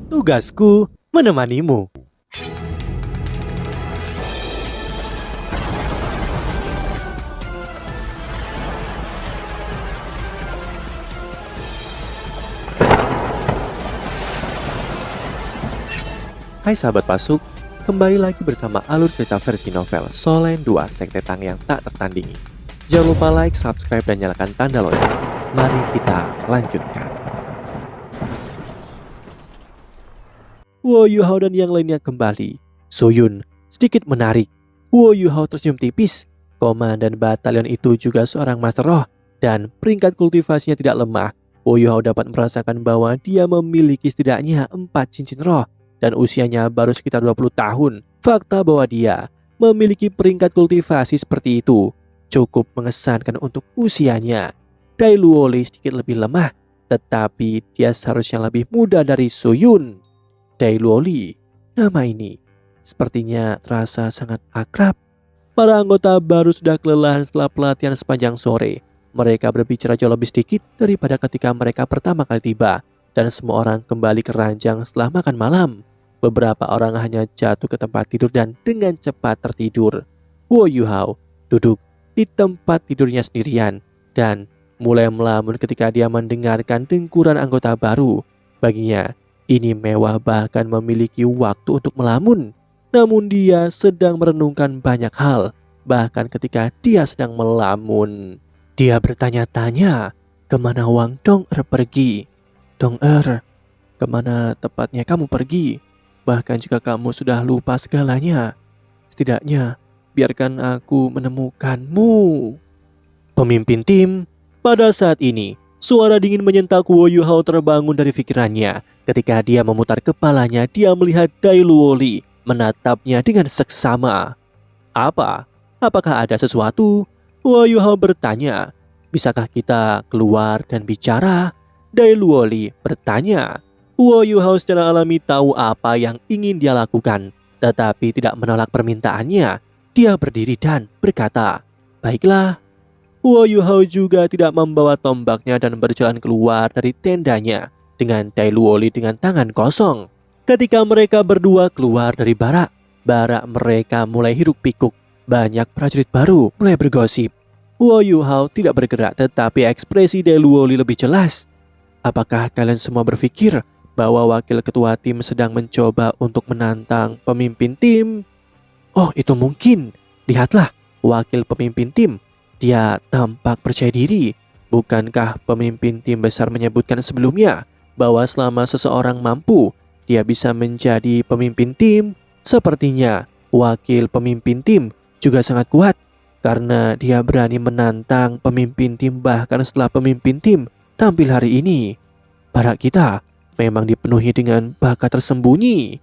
Tugasku menemanimu. Hai sahabat Pasuk, kembali lagi bersama alur cerita versi novel Solen 2 Sekte Tang yang tak tertandingi. Jangan lupa like, subscribe, dan nyalakan tanda lonceng. Mari kita lanjutkan. Wo Yuhao dan yang lainnya kembali. Soyun sedikit menarik. Wo Yuhao tersenyum tipis. Komandan batalion itu juga seorang master roh, dan peringkat kultivasinya tidak lemah. Wo Yuhao dapat merasakan bahwa dia memiliki setidaknya 4 cincin roh dan usianya baru sekitar 20 tahun. Fakta bahwa dia memiliki peringkat kultivasi seperti itu cukup mengesankan untuk usianya. Dai Luoli sedikit lebih lemah, tetapi dia seharusnya lebih muda dari Soyun. Dai Luoli, nama ini sepertinya terasa sangat akrab. Para anggota baru sudah kelelahan setelah pelatihan sepanjang sore. Mereka berbicara jauh lebih sedikit daripada ketika mereka pertama kali tiba, dan semua orang kembali ke ranjang setelah makan malam. Beberapa orang hanya jatuh ke tempat tidur dan dengan cepat tertidur. Wo Yuhao duduk di tempat tidurnya sendirian dan mulai melamun ketika dia mendengarkan dengkuran anggota baru. Baginya, ini mewah bahkan memiliki waktu untuk melamun. Namun dia sedang merenungkan banyak hal, bahkan ketika dia sedang melamun. Dia bertanya-tanya, kemana Wang Dong-er pergi? Dong-er, kemana tepatnya kamu pergi? Bahkan jika kamu sudah lupa segalanya, setidaknya biarkan aku menemukanmu. Pemimpin tim, pada saat ini, suara dingin menyentak Wo Yuhao terbangun dari pikirannya. Ketika dia memutar kepalanya, dia melihat Dai Luoli menatapnya dengan seksama. Apakah ada sesuatu? Wo Yuhao bertanya. Bisakah kita keluar dan bicara? Dai Luoli bertanya. Wo Yuhao secara alami tahu apa yang ingin dia lakukan, tetapi tidak menolak permintaannya. Dia berdiri dan berkata, baiklah. Wo Yuhao juga tidak membawa tombaknya dan berjalan keluar dari tendanya dengan Dai Luoli dengan tangan kosong. Ketika mereka berdua keluar dari barak mereka mulai hiruk pikuk. Banyak prajurit baru mulai bergosip. Wo Yuhao tidak bergerak, tetapi ekspresi Dai Luoli lebih jelas. Apakah kalian semua berpikir bahwa wakil ketua tim sedang mencoba untuk menantang pemimpin tim? Oh, itu mungkin. Lihatlah, wakil pemimpin tim. Dia tampak percaya diri. Bukankah pemimpin tim besar menyebutkan sebelumnya bahwa selama seseorang mampu, dia bisa menjadi pemimpin tim? Sepertinya wakil pemimpin tim juga sangat kuat karena dia berani menantang pemimpin tim bahkan setelah pemimpin tim tampil hari ini. Barak kita memang dipenuhi dengan bakat tersembunyi.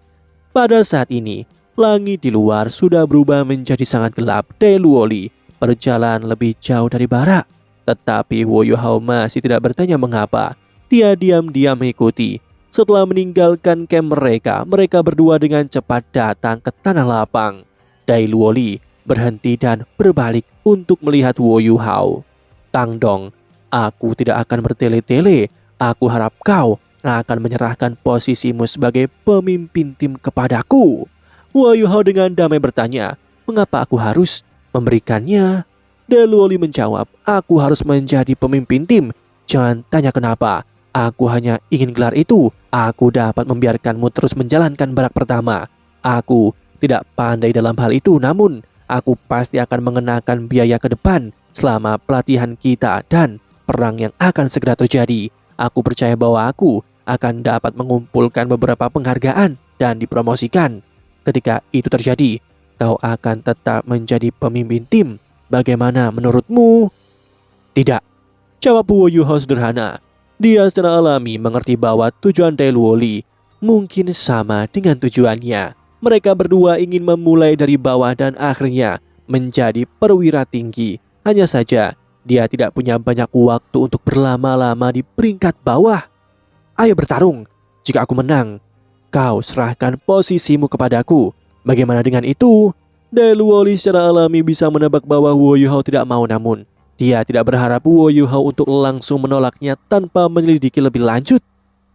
Pada saat ini, langit di luar sudah berubah menjadi sangat gelap. Dai Luoli berjalan lebih jauh dari barak, tetapi Wo Yuhao masih tidak bertanya mengapa. Dia diam-diam mengikuti. Setelah meninggalkan camp mereka berdua dengan cepat datang ke tanah lapang. Dai Luoli berhenti dan berbalik untuk melihat Wo Yuhao. Tang Dong, aku tidak akan bertele-tele. Aku harap kau akan menyerahkan posisimu sebagai pemimpin tim kepadaku. Wo Yuhao dengan damai bertanya, mengapa aku harus memberikannya? Dai Luoli menjawab, aku harus menjadi pemimpin tim. Jangan tanya kenapa. Aku hanya ingin gelar itu. Aku dapat membiarkanmu terus menjalankan barak pertama. Aku tidak pandai dalam hal itu, namun aku pasti akan mengenakan biaya ke depan selama pelatihan kita dan perang yang akan segera terjadi. Aku percaya bahwa aku akan dapat mengumpulkan beberapa penghargaan dan dipromosikan. Ketika itu terjadi, kau akan tetap menjadi pemimpin tim. Bagaimana menurutmu? Tidak, jawab Wo Yuhao sederhana. Dia secara alami mengerti bahwa tujuan Dai Luoli mungkin sama dengan tujuannya. Mereka berdua ingin memulai dari bawah dan akhirnya menjadi perwira tinggi. Hanya saja, dia tidak punya banyak waktu untuk berlama-lama di peringkat bawah. Ayo bertarung. Jika aku menang, kau serahkan posisimu kepadaku. Bagaimana dengan itu? Dai Luoli secara alami bisa menebak bahwa Wo Yuhao tidak mau, namun dia tidak berharap Wo Yuhao untuk langsung menolaknya tanpa menyelidiki lebih lanjut.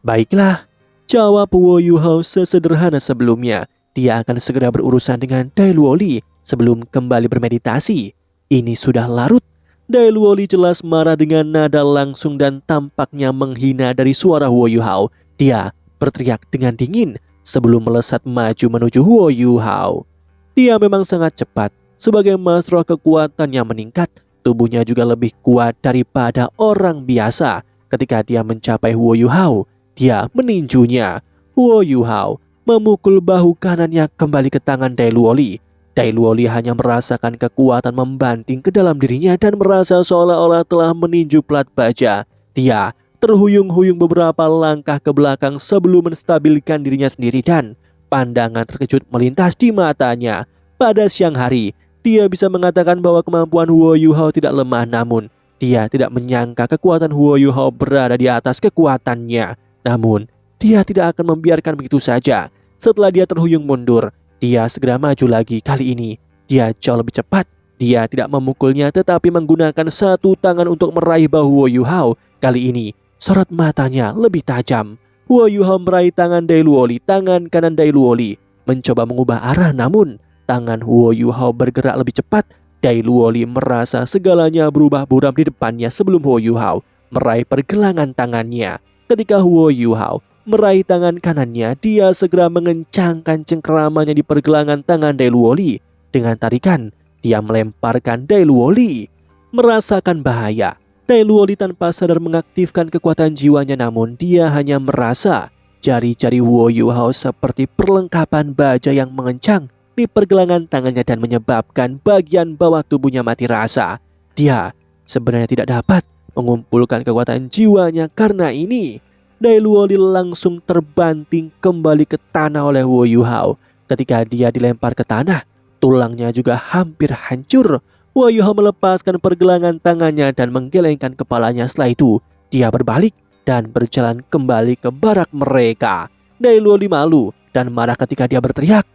Baiklah, Jawab Wo Yuhao sesederhana sebelumnya. Dia akan segera berurusan dengan Dai Luoli sebelum kembali bermeditasi. Ini sudah larut. Dai Luoli jelas marah dengan nada langsung dan tampaknya menghina dari suara Wo Yuhao. Dia berteriak dengan dingin sebelum melesat maju menuju Wo Yuhao. Dia memang sangat cepat. Sebagai Mas Roh kekuatannya meningkat, tubuhnya juga lebih kuat daripada orang biasa. Ketika dia mencapai Wo Yuhao, dia meninjunya. Wo Yuhao memukul bahu kanannya kembali ke tangan Dai Luoli. Dai Luoli hanya merasakan kekuatan membanting ke dalam dirinya dan merasa seolah-olah telah meninju plat baja. Dia terhuyung-huyung beberapa langkah ke belakang sebelum menstabilkan dirinya sendiri dan pandangan terkejut melintas di matanya. Pada siang hari, dia bisa mengatakan bahwa kemampuan Wo Yuhao tidak lemah, namun dia tidak menyangka kekuatan Wo Yuhao berada di atas kekuatannya. Namun, dia tidak akan membiarkan begitu saja. Setelah dia terhuyung mundur, dia segera maju lagi. Kali ini, dia jauh lebih cepat. Dia tidak memukulnya tetapi menggunakan satu tangan untuk meraih bahu Wo Yuhao. Kali ini, sorot matanya lebih tajam. Wo Yuhao meraih tangan Dai Luoli, tangan kanan Dai Luoli mencoba mengubah arah, namun tangan Wo Yuhao bergerak lebih cepat. Dai Luoli merasa segalanya berubah buram di depannya sebelum Wo Yuhao meraih pergelangan tangannya. Ketika Wo Yuhao meraih tangan kanannya, dia segera mengencangkan cengkeramannya di pergelangan tangan Dai Luoli. Dengan tarikan, dia melemparkan Dai Luoli. Merasakan bahaya, Dai Luoli tanpa sadar mengaktifkan kekuatan jiwanya, namun dia hanya merasa jari-jari Wo Yuhao seperti perlengkapan baja yang mengencang di pergelangan tangannya dan menyebabkan bagian bawah tubuhnya mati rasa. Dia sebenarnya tidak dapat mengumpulkan kekuatan jiwanya karena ini. Dai Luoli langsung terbanting kembali ke tanah oleh Wo Yuhao. Ketika dia dilempar ke tanah, tulangnya juga hampir hancur. Wo Yuhao melepaskan pergelangan tangannya dan menggelengkan kepalanya. Setelah itu, dia berbalik dan berjalan kembali ke barak mereka. Dai Luoli malu dan marah ketika dia berteriak,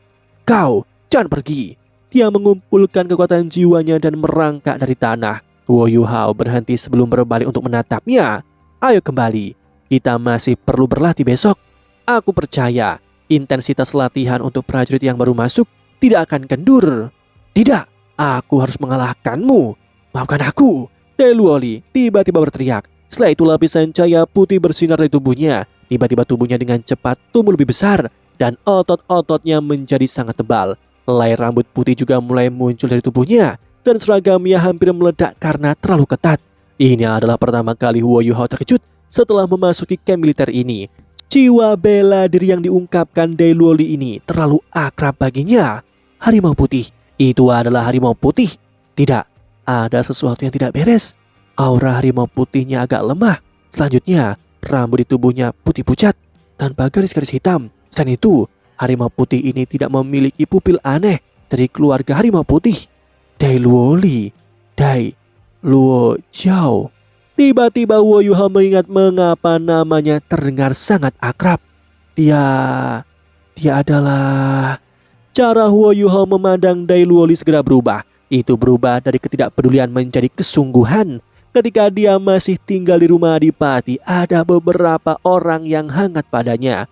"Kau jangan pergi!" Dia mengumpulkan kekuatan jiwanya dan merangkak dari tanah. Wo Yuhao berhenti sebelum berbalik untuk menatapnya. "Ayo kembali. Kita masih perlu berlatih besok. Aku percaya intensitas latihan untuk prajurit yang baru masuk tidak akan kendur." "Tidak, aku harus mengalahkanmu. Maafkan aku." Dai Luoli tiba-tiba berteriak. Setelah itu lapisan cahaya putih bersinar dari tubuhnya. Tiba-tiba tubuhnya dengan cepat tumbuh lebih besar dan otot-ototnya menjadi sangat tebal. Helai rambut putih juga mulai muncul dari tubuhnya dan seragamnya hampir meledak karena terlalu ketat. Ini adalah pertama kali Wo Yuhao terkejut setelah memasuki camp militer ini. Jiwa bela diri yang diungkapkan Dai Luoli ini terlalu akrab baginya. Harimau putih, itu adalah harimau putih. Tidak, ada sesuatu yang tidak beres. Aura harimau putihnya agak lemah. Selanjutnya, rambut di tubuhnya putih pucat tanpa garis-garis hitam. Selain itu, harimau putih ini tidak memiliki pupil aneh dari keluarga harimau putih. Dai Luoli, Dai Luo Jiao. Tiba-tiba Wo Yuhao mengingat mengapa namanya terdengar sangat akrab. Dia adalah... Cara Wo Yuhao memandang Dai Luoli segera berubah. Itu berubah dari ketidakpedulian menjadi kesungguhan. Ketika dia masih tinggal di rumah Adipati, ada beberapa orang yang hangat padanya.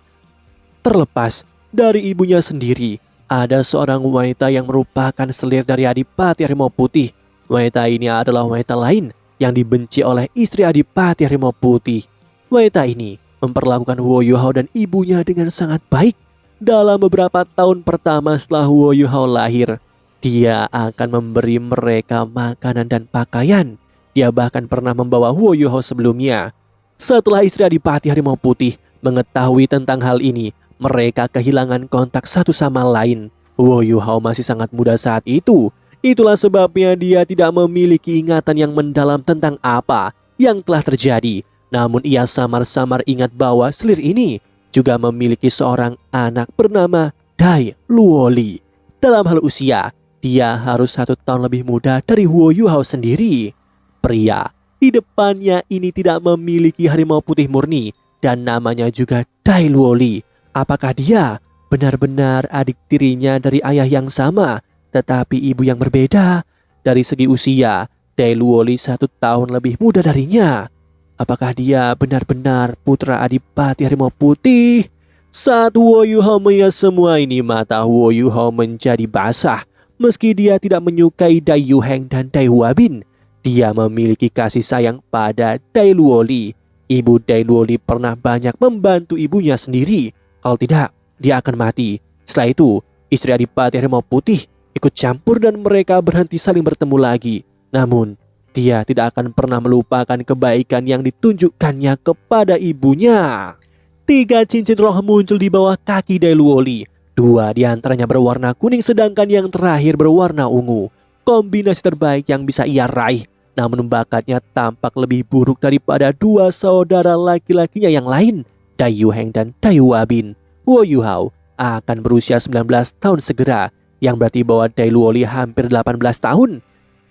Terlepas dari ibunya sendiri, ada seorang wanita yang merupakan selir dari Adipati Harimau Putih. Wanita ini adalah wanita lain yang dibenci oleh istri Adipati Harimau Putih. Wanita ini memperlakukan Wo Yuhao dan ibunya dengan sangat baik. Dalam beberapa tahun pertama setelah Wo Yuhao lahir, dia akan memberi mereka makanan dan pakaian. Dia bahkan pernah membawa Wo Yuhao sebelumnya. Setelah istri Adipati Harimau Putih mengetahui tentang hal ini, mereka kehilangan kontak satu sama lain. Wo Yuhao masih sangat muda saat itu. Itulah sebabnya dia tidak memiliki ingatan yang mendalam tentang apa yang telah terjadi. Namun ia samar-samar ingat bahwa selir ini juga memiliki seorang anak bernama Dai Luoli. Dalam hal usia, dia harus 1 tahun lebih muda dari Wo Yuhao sendiri. Pria di depannya ini tidak memiliki harimau putih murni dan namanya juga Dai Luoli. Apakah dia benar-benar adik tirinya dari ayah yang sama tetapi ibu yang berbeda? Dari segi usia, Dai Luoli 1 tahun lebih muda darinya. Apakah dia benar-benar putra Adipati Harimau Putih? Saat Wo Yuhao melihat semua ini, mata Wo Yuhao menjadi basah. Meski dia tidak menyukai Dai Yuheng dan Dai Huabin, dia memiliki kasih sayang pada Dai Luoli. Ibu Dai Luoli pernah banyak membantu ibunya sendiri. Kalau tidak, dia akan mati. Setelah itu, istri Adipati Harimau Putih ikut campur dan mereka berhenti saling bertemu lagi. Namun, dia tidak akan pernah melupakan kebaikan yang ditunjukkannya kepada ibunya. 3 cincin roh muncul di bawah kaki Dai Luoli. 2 di antaranya berwarna kuning sedangkan yang terakhir berwarna ungu. Kombinasi terbaik yang bisa ia raih. Namun bakatnya tampak lebih buruk daripada 2 saudara laki-lakinya yang lain, Dai Yuheng dan Dai Huabin. Wo Yuhao akan berusia 19 tahun segera, yang berarti bahwa Dai Luoli hampir 18 tahun.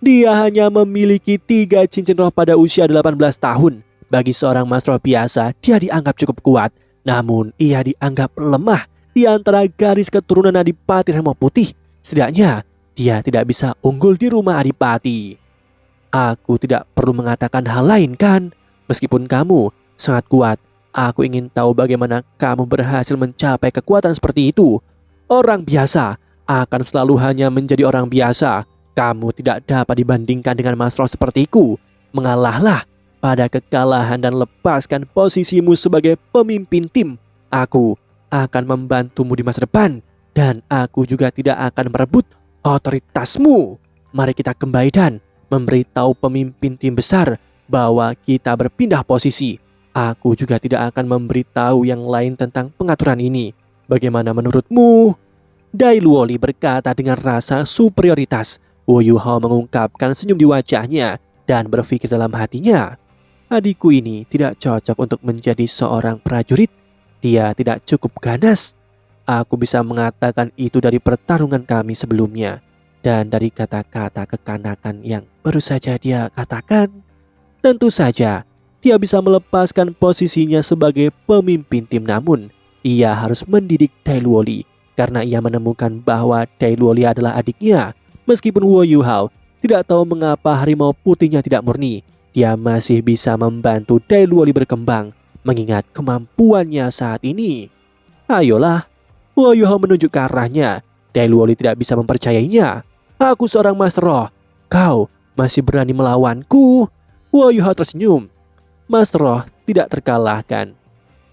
Dia hanya memiliki 3 cincin roh pada usia 18 tahun. Bagi seorang mas roh biasa, dia dianggap cukup kuat. Namun, ia dianggap lemah di antara garis keturunan Adipati Harimau Putih. Setidaknya, dia tidak bisa unggul di rumah Adipati. Aku tidak perlu mengatakan hal lain kan? Meskipun kamu sangat kuat, aku ingin tahu bagaimana kamu berhasil mencapai kekuatan seperti itu. Orang biasa akan selalu hanya menjadi orang biasa. Kamu tidak dapat dibandingkan dengan mas roh sepertiku. Mengalahlah pada kekalahan dan lepaskan posisimu sebagai pemimpin tim. Aku akan membantumu di masa depan dan aku juga tidak akan merebut otoritasmu. Mari kita kembali dan memberitahu pemimpin tim besar bahwa kita berpindah posisi. Aku juga tidak akan memberitahu yang lain tentang pengaturan ini. Bagaimana menurutmu? Dai Luoli berkata dengan rasa superioritas. Wo Yuhao mengungkapkan senyum di wajahnya dan berpikir dalam hatinya, adikku ini tidak cocok untuk menjadi seorang prajurit. Dia tidak cukup ganas. Aku bisa mengatakan itu dari pertarungan kami sebelumnya dan dari kata-kata kekanakan yang baru saja dia katakan. Tentu saja dia bisa melepaskan posisinya sebagai pemimpin tim, namun ia harus mendidik Dai Luoli karena ia menemukan bahwa Dai Luoli adalah adiknya. Meskipun Wo Yuhao tidak tahu mengapa harimau putihnya tidak murni, dia masih bisa membantu Dai Luoli berkembang mengingat kemampuannya saat ini. Ayolah, Wo Yuhao menunjuk ke arahnya. Dai Luoli tidak bisa mempercayainya. Aku seorang mas roh, kau masih berani melawanku? Wo Yuhao tersenyum. Mas roh tidak terkalahkan.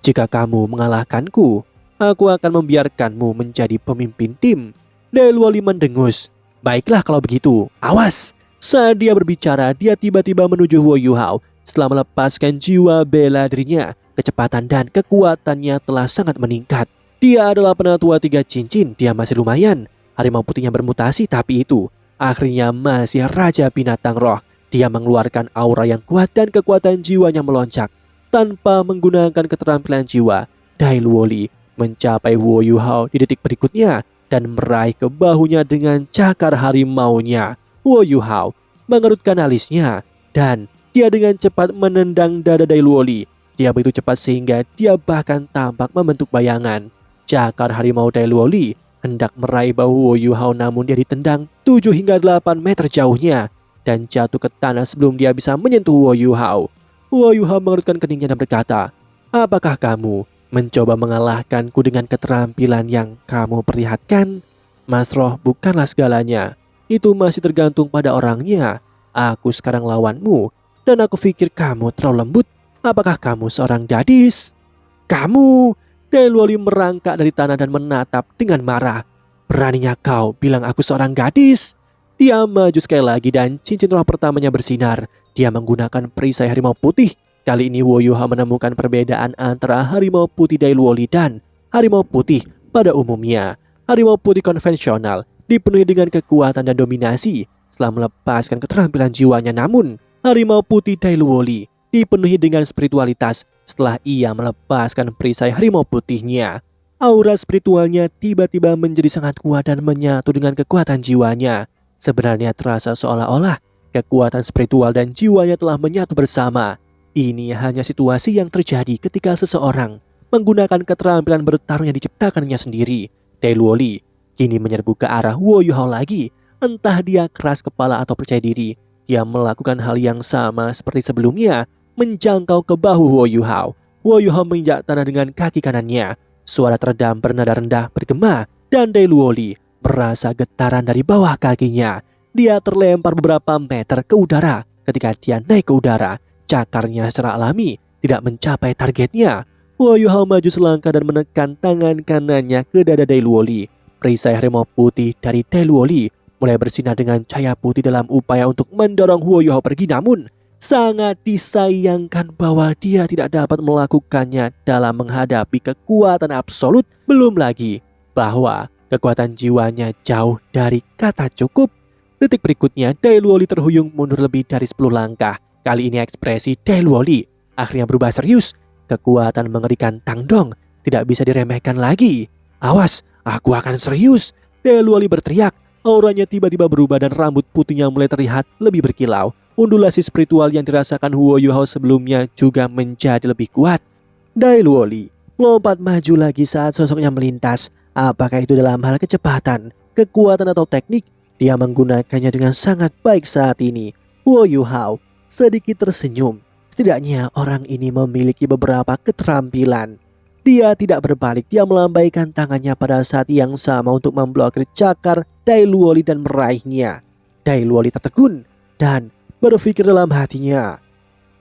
Jika kamu mengalahkanku, aku akan membiarkanmu menjadi pemimpin tim. Dai Luoli mendengus. Baiklah kalau begitu, awas. Saat dia berbicara, dia tiba-tiba menuju Wo Yuhao. Setelah melepaskan jiwa bela dirinya, kecepatan dan kekuatannya telah sangat meningkat. Dia adalah penatua 3 cincin, dia masih lumayan. Harimau putihnya bermutasi, tapi itu akhirnya masih raja binatang roh. Dia mengeluarkan aura yang kuat dan kekuatan jiwanya melonjak. Tanpa menggunakan keterampilan jiwa, Dai Luoli mencapai Wo Yuhao di detik berikutnya dan meraih ke bahunya dengan cakar harimaunya. Wo Yuhao mengerutkan alisnya dan dia dengan cepat menendang dada Dai Luoli. Dia begitu cepat sehingga dia bahkan tampak membentuk bayangan. Cakar harimau Dai Luoli hendak meraih bahu Wo Yuhao, namun dia ditendang 7 hingga 8 meter jauhnya dan jatuh ke tanah sebelum dia bisa menyentuh Wo Yuhao. Wo Yuhao mengerutkan keningnya dan berkata, apakah kamu mencoba mengalahkanku dengan keterampilan yang kamu perlihatkan? Mas roh bukanlah segalanya. Itu masih tergantung pada orangnya. Aku sekarang lawanmu dan aku pikir kamu terlalu lembut. Apakah kamu seorang gadis? Kamu? Dai Luoli merangkak dari tanah dan menatap dengan marah. Beraninya kau bilang aku seorang gadis? Dia maju sekali lagi dan cincin roh pertamanya bersinar. Dia menggunakan perisai harimau putih. Kali ini Wo Yuhao menemukan perbedaan antara harimau putih Dai Luoli dan harimau putih pada umumnya. Harimau putih konvensional dipenuhi dengan kekuatan dan dominasi setelah melepaskan keterampilan jiwanya, namun harimau putih Dai Luoli dipenuhi dengan spiritualitas setelah ia melepaskan perisai harimau putihnya. Aura spiritualnya tiba-tiba menjadi sangat kuat dan menyatu dengan kekuatan jiwanya. Sebenarnya terasa seolah-olah kekuatan spiritual dan jiwanya telah menyatu bersama. Ini hanya situasi yang terjadi ketika seseorang menggunakan keterampilan bertarung yang diciptakannya sendiri. Dai Luoli kini menyerbu ke arah Wo Yuhao lagi. Entah dia keras kepala atau percaya diri, dia melakukan hal yang sama seperti sebelumnya, menjangkau ke bahu Wo Yuhao. Wo Yuhao menginjak tanah dengan kaki kanannya. suara teredam bernada rendah bergema dan Dailuoli merasa getaran dari bawah kakinya. Dia terlempar beberapa meter ke udara. Ketika dia naik ke udara, cakarnya secara alami tidak mencapai targetnya. Huo Yuhao maju selangkah dan menekan tangan kanannya ke dada Dailuoli. Perisai harimau putih dari Dailuoli mulai bersinar dengan cahaya putih dalam upaya untuk mendorong Huo Yuhao pergi, namun sangat disayangkan bahwa dia tidak dapat melakukannya dalam menghadapi kekuatan absolut. Belum lagi bahwa kekuatan jiwanya jauh dari kata cukup. Detik berikutnya Dailuoli terhuyung mundur lebih dari 10 langkah. Kali ini ekspresi Dailuoli akhirnya berubah serius. Kekuatan mengerikan Tang Dong tidak bisa diremehkan lagi. "Awas, aku akan serius," Dailuoli berteriak. Auranya tiba-tiba berubah dan rambut putihnya mulai terlihat lebih berkilau. Undulasi spiritual yang dirasakan Huo Yuhao sebelumnya juga menjadi lebih kuat. Dailuoli melompat maju lagi saat sosoknya melintas. Apakah itu dalam hal kecepatan, kekuatan atau teknik? Dia menggunakannya dengan sangat baik saat ini. Huo Yuhao sedikit tersenyum. Setidaknya orang ini memiliki beberapa keterampilan. Dia tidak berbalik, dia melambaikan tangannya pada saat yang sama untuk memblokir cakar Dailuoli dan meraihnya. Dailuoli tertegun dan berpikir dalam hatinya,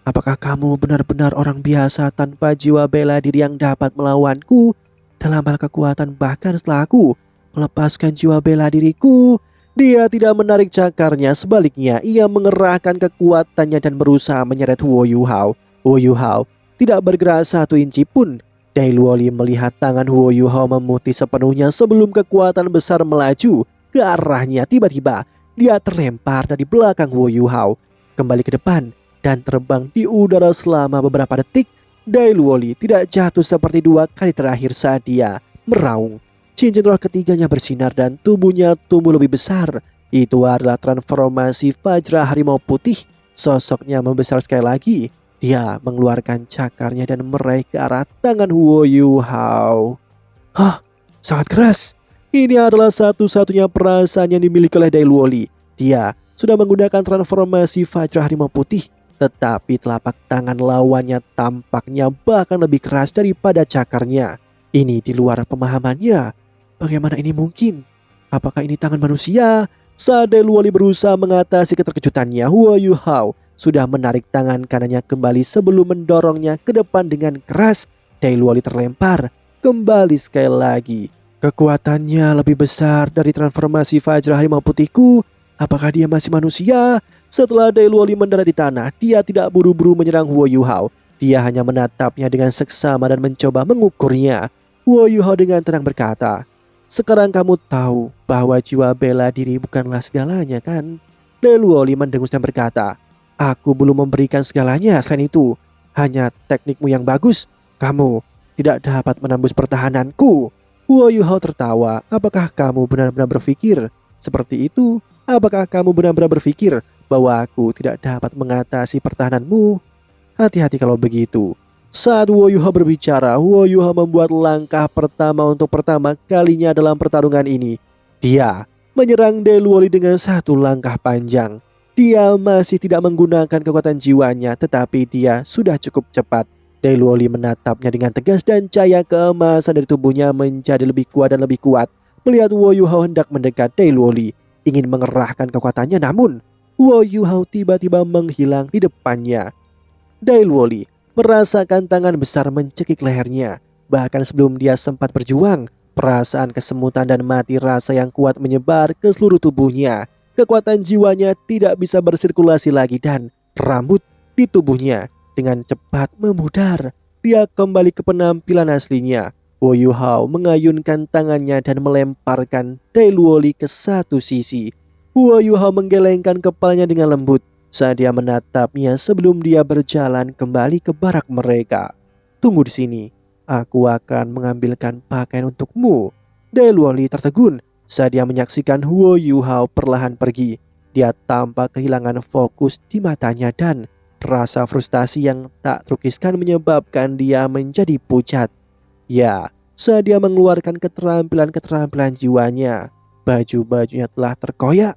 "Apakah kamu benar-benar orang biasa tanpa jiwa bela diri yang dapat melawanku dalam hal kekuatan bahkan setelah aku melepaskan jiwa bela diriku?" Dia tidak menarik cakarnya, sebaliknya ia mengerahkan kekuatannya dan berusaha menyeret Huo Yuhao. Huo Yuhao tidak bergerak 1 inci pun. Dailuoli melihat tangan Huo Yuhao memutih sepenuhnya sebelum kekuatan besar melaju ke arahnya. Tiba-tiba dia terlempar dari belakang Huo Yuhao, kembali ke depan dan terbang di udara selama beberapa detik. Dailuoli tidak jatuh seperti 2 kali terakhir saat dia meraung. Cincin roh ketiganya bersinar dan tubuhnya tumbuh lebih besar. Itu adalah transformasi Fajra Harimau Putih. Sosoknya membesar sekali lagi. Dia mengeluarkan cakarnya dan meraih ke arah tangan Huo Yuhao. Hah, sangat keras. Ini adalah satu-satunya perasaan yang dimiliki oleh Dailuoli. Dia sudah menggunakan transformasi Fajra Harimau Putih, tetapi telapak tangan lawannya tampaknya bahkan lebih keras daripada cakarnya. Ini di luar pemahamannya. Bagaimana ini mungkin? Apakah ini tangan manusia? Saat Dailuoli berusaha mengatasi keterkejutannya, Huo Yuhao sudah menarik tangan kanannya kembali sebelum mendorongnya ke depan dengan keras. Dailuoli terlempar kembali sekali lagi. Kekuatannya lebih besar dari transformasi Fajra Harimau Putihku. Apakah dia masih manusia? Setelah Dailuoli mendarat di tanah, dia tidak buru-buru menyerang Huo Yuhao. Dia hanya menatapnya dengan seksama dan mencoba mengukurnya. Huo Yuhao dengan tenang berkata, "Sekarang kamu tahu bahwa jiwa bela diri bukanlah segalanya, kan?" Dailuoli mendengus dan berkata, "Aku belum memberikan segalanya, selain itu hanya teknikmu yang bagus. Kamu tidak dapat menembus pertahananku." Huo Yuhao tertawa. "Apakah kamu benar-benar berpikir seperti itu? Apakah kamu benar-benar berpikir bahwa aku tidak dapat mengatasi pertahananmu? Hati-hati kalau begitu." Saat Huo Yuhao berbicara, Huo Yuhao membuat langkah pertama untuk pertama kalinya dalam pertarungan ini. Dia menyerang Dailuoli dengan 1 langkah panjang. Dia masih tidak menggunakan kekuatan jiwanya, tetapi dia sudah cukup cepat. Dailuoli menatapnya dengan tegas dan cahaya keemasan dari tubuhnya menjadi lebih kuat dan lebih kuat. Melihat Huo Yuhao hendak mendekat, Dailuoli ingin mengerahkan kekuatannya, namun Huo Yuhao tiba-tiba menghilang di depannya. Dailuoli merasakan tangan besar mencekik lehernya. Bahkan sebelum dia sempat berjuang, perasaan kesemutan dan mati rasa yang kuat menyebar ke seluruh tubuhnya. Kekuatan jiwanya tidak bisa bersirkulasi lagi dan rambut di tubuhnya dengan cepat memudar. Dia kembali ke penampilan aslinya. Huo Yuhao mengayunkan tangannya dan melemparkan Dailuoli ke satu sisi. Huo Yuhao menggelengkan kepalanya dengan lembut saat dia menatapnya sebelum dia berjalan kembali ke barak mereka. "Tunggu di sini, aku akan mengambilkan pakaian untukmu." Dailuoli tertegun saat dia menyaksikan Huo Yuhao perlahan pergi. Dia tampak kehilangan fokus di matanya dan rasa frustasi yang tak terukiskan menyebabkan dia menjadi pucat. Ya, saat dia mengeluarkan keterampilan-keterampilan jiwanya, baju-bajunya telah terkoyak.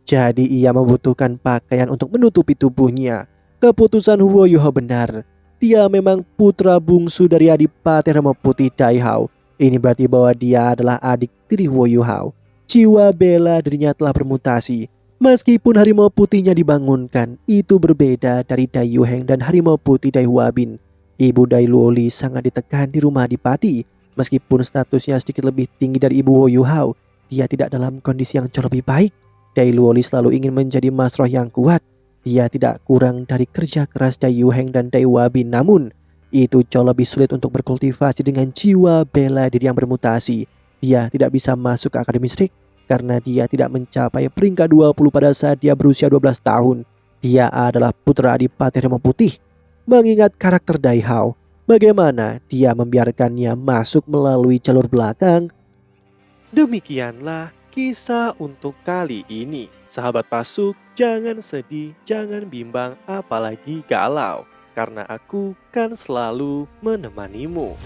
Jadi ia membutuhkan pakaian untuk menutupi tubuhnya. Keputusan Huo Yuhao benar. Dia memang putra bungsu dari Adipati Harimau Putih Daihao. Ini berarti bahwa dia adalah adik tiri Huo Yuhao. Jiwa bela dirinya telah bermutasi. Meskipun harimau putihnya dibangunkan, itu berbeda dari Dai Yuheng dan harimau putih Dai Huabin. Ibu Dai Luoli sangat ditekan di rumah Adipati. Meskipun statusnya sedikit lebih tinggi dari ibu Huo Yuhao, dia tidak dalam kondisi yang jauh lebih baik. Dai Luoli selalu ingin menjadi masroh yang kuat. Dia tidak kurang dari kerja keras Dai Yuheng dan Dai Huabin, namun itu jauh lebih sulit untuk berkultivasi dengan jiwa bela diri yang bermutasi. Dia tidak bisa masuk ke Akademi Strik karena dia tidak mencapai peringkat 20 pada saat dia berusia 12 tahun. Dia adalah putra Adipati Harimau Putih. Mengingat karakter Dai Hao, bagaimana dia membiarkannya masuk melalui jalur belakang? Demikianlah kisah untuk kali ini. Sahabat Pasuk, jangan sedih, jangan bimbang, apalagi galau. Karena aku kan selalu menemanimu.